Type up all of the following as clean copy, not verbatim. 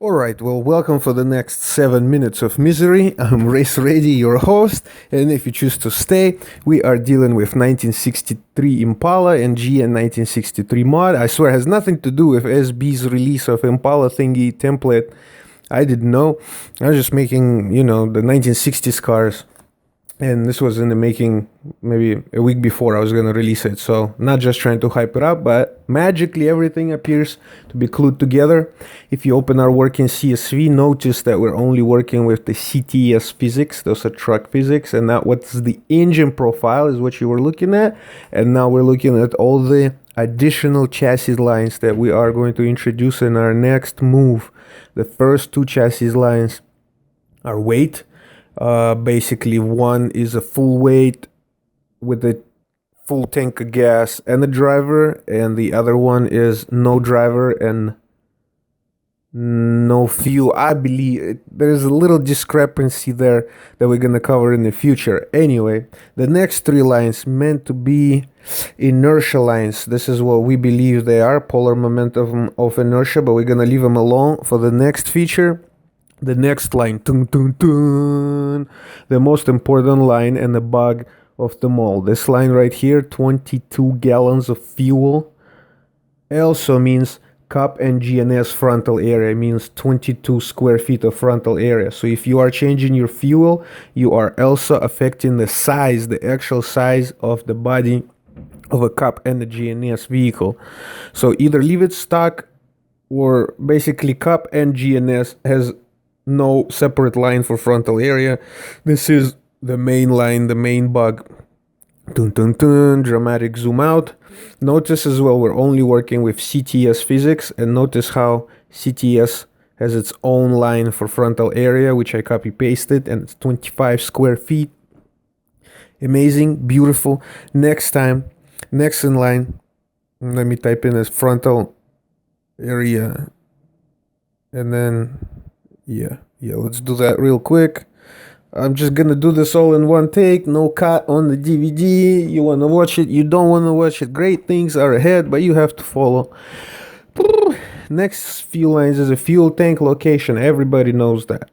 Alright, well, welcome for the next 7 minutes of misery. I'm Race Ready, your host, and if you choose to stay, we are dealing with 1963 Impala and GN 1963 mod. I swear it has nothing to do with SB's release of Impala thingy template. I didn't know. I was just making, the 1960s cars. And this was in the making maybe a week before I was going to release it. So not just trying to hype it up, but magically everything appears to be glued together. If you open our work in CSV, notice that we're only working with the CTS physics. Those are truck physics. And now what's the engine profile is what you were looking at. And now we're looking at all the additional chassis lines that we are going to introduce in our next move. The first two chassis lines are weight. Basically, one is a full weight with a full tank of gas and a driver, and the other one is no driver and no fuel. I believe there's a little discrepancy there that we're gonna cover in the future. Anyway, the next three lines meant to be inertia lines. This is what we believe they are, polar momentum of inertia, but we're gonna leave them alone for the next feature. The next line, dun, dun, dun, the most important line and the bug of them all. This line right here, 22 gallons of fuel, also means cup and GNS frontal area, means 22 square feet of frontal area. So if you are changing your fuel, you are also affecting the size, the actual size of the body of a cup and a GNS vehicle. So either leave it stock, or basically cup and GNS has no separate line for frontal area. This is the main line, the main bug. Dun, dun, dun, dramatic zoom out. Notice as well we're only working with CTS physics, and notice how CTS has its own line for frontal area, which I copy pasted, and it's 25 square feet. Amazing, beautiful. Next in line, let me type in as frontal area, and then yeah, let's do that real quick. I'm just gonna do this all in one take, no cut on the DVD. You wanna watch it, you don't wanna watch it, great things are ahead, but you have to follow. Next few lines is a fuel tank location. Everybody knows that.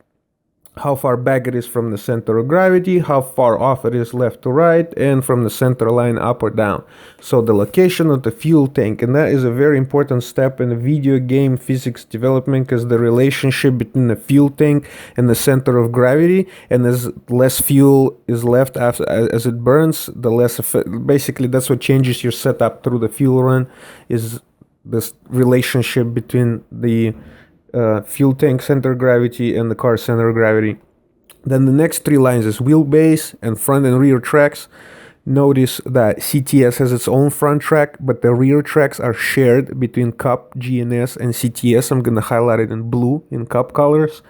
How far back it is from the center of gravity, how far off it is left to right, and from the center line up or down. So the location of the fuel tank, and that is a very important step in the video game physics development, because the relationship between the fuel tank and the center of gravity, and as less fuel is left after as it burns, the less basically that's what changes your setup through the fuel run, is this relationship between the fuel tank center of gravity and the car center of gravity. Then the next three lines is wheelbase and front and rear tracks. Notice that CTS has its own front track, but the rear tracks are shared between cup, GNS, and CTS. I'm going to highlight it in blue in cup colors.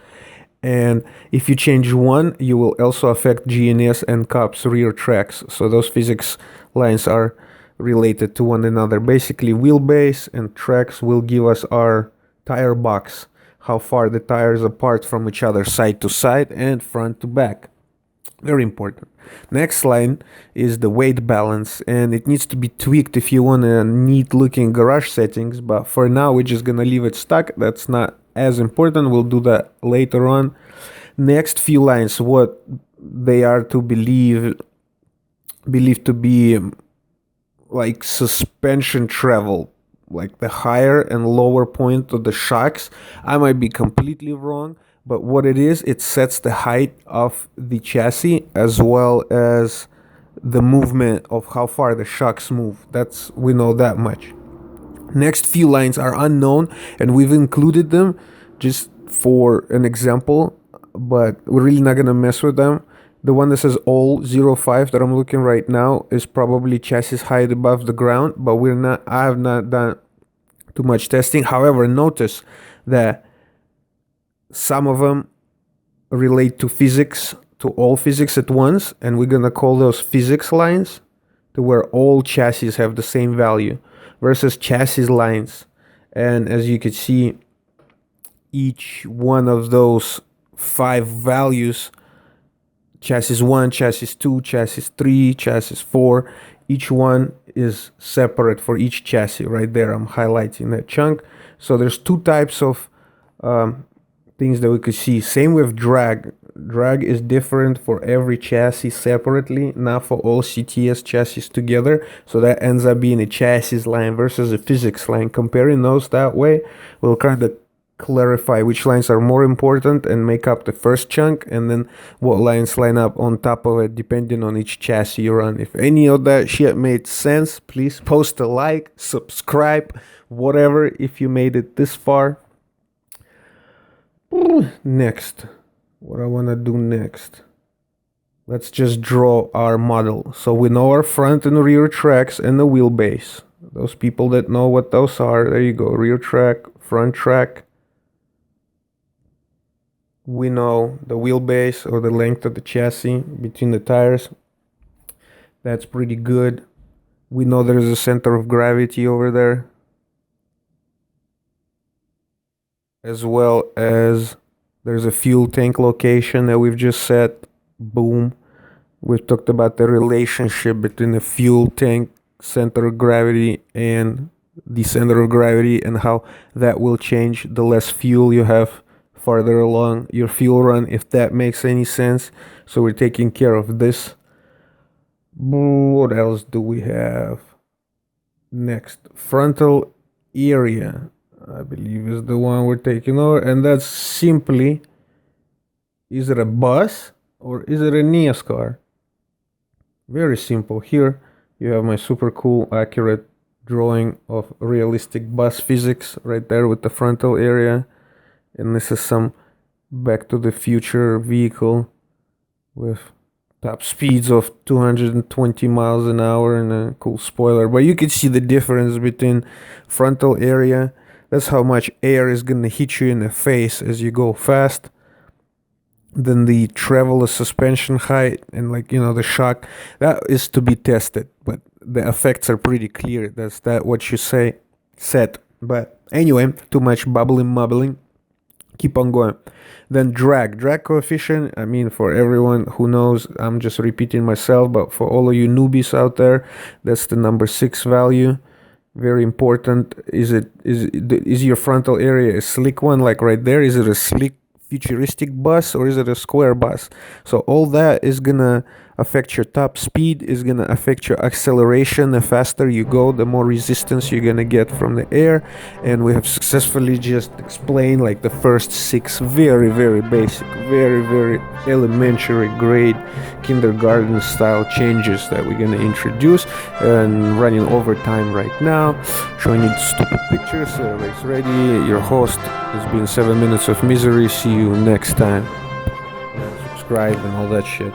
And if you change one, you will also affect GNS and cup's rear tracks. So those physics lines are related to one another. Basically, wheelbase and tracks will give us our tire box, how far the tires apart from each other, side to side and front to back. Very important. Next line is the weight balance, and it needs to be tweaked if you want a neat looking garage settings, but for now we're just gonna leave it stuck. That's not as important, we'll do that later on. Next few lines, what they are to believed to be like suspension travel, like the higher and lower point of the shocks. I might be completely wrong, but what it is, it sets the height of the chassis as well as the movement of how far the shocks move. We know that much. Next few lines are unknown, and we've included them just for an example, but we're really not gonna mess with them. The one that says all 05 that I'm looking right now is probably chassis height above the ground, but I have not done too much testing. However, notice that some of them relate to physics, to all physics at once, and we're gonna call those physics lines, to where all chassis have the same value, versus chassis lines. And as you can see, each one of those 5 values, chassis 1, chassis 2, chassis 3, chassis 4, each one is separate for each chassis. Right there, I'm highlighting that chunk. So there's two types of things that we could see. Same with drag. Drag is different for every chassis separately, not for all CTS chassis together. So that ends up being a chassis line versus a physics line. Comparing those that way will kind of clarify which lines are more important and make up the first chunk, and then what lines line up on top of it depending on each chassis you run. If any of that shit made sense, please post a like, subscribe, whatever, if you made it this far. Next, what I want to do next, let's just draw our model. So we know our front and rear tracks and the wheelbase. Those people that know what those are, there you go. Rear track, front track. We know the wheelbase, or the length of the chassis between the tires. That's pretty good. We know there's a center of gravity over there, as well as there's a fuel tank location that we've just set. Boom. We've talked about the relationship between the fuel tank center of gravity and the center of gravity, and how that will change the less fuel you have farther along your fuel run, if that makes any sense. So we're taking care of this. What else do we have? Next, frontal area, I believe, is the one we're taking over, and that's simply, is it a bus or is it a NIAS car? Very simple. Here you have my super cool accurate drawing of realistic bus physics right there with the frontal area. And this is some Back to the Future vehicle with top speeds of 220 miles an hour and a cool spoiler. But you can see the difference between frontal area. That's how much air is going to hit you in the face as you go fast. Then the travel suspension height and, like, you know, the shock. That is to be tested. But the effects are pretty clear. That's what you said. But anyway, too much mubbling. Keep on going. Then drag coefficient. I mean, for everyone who knows, I'm just repeating myself, but for all of you newbies out there, that's the number 6 value. Very important. Is your frontal area a slick one, like right there? Is it a slick futuristic bus, or is it a square bus? So all that is gonna affect your top speed, is gonna affect your acceleration. The faster you go, the more resistance you're gonna get from the air. And we have successfully just explained like the first 6 very, very basic, very, very elementary grade kindergarten style changes that we're gonna introduce, and running overtime right now, showing you stupid pictures. Race ready. Your host has been 7 minutes of misery. See you next time. Subscribe and all that shit.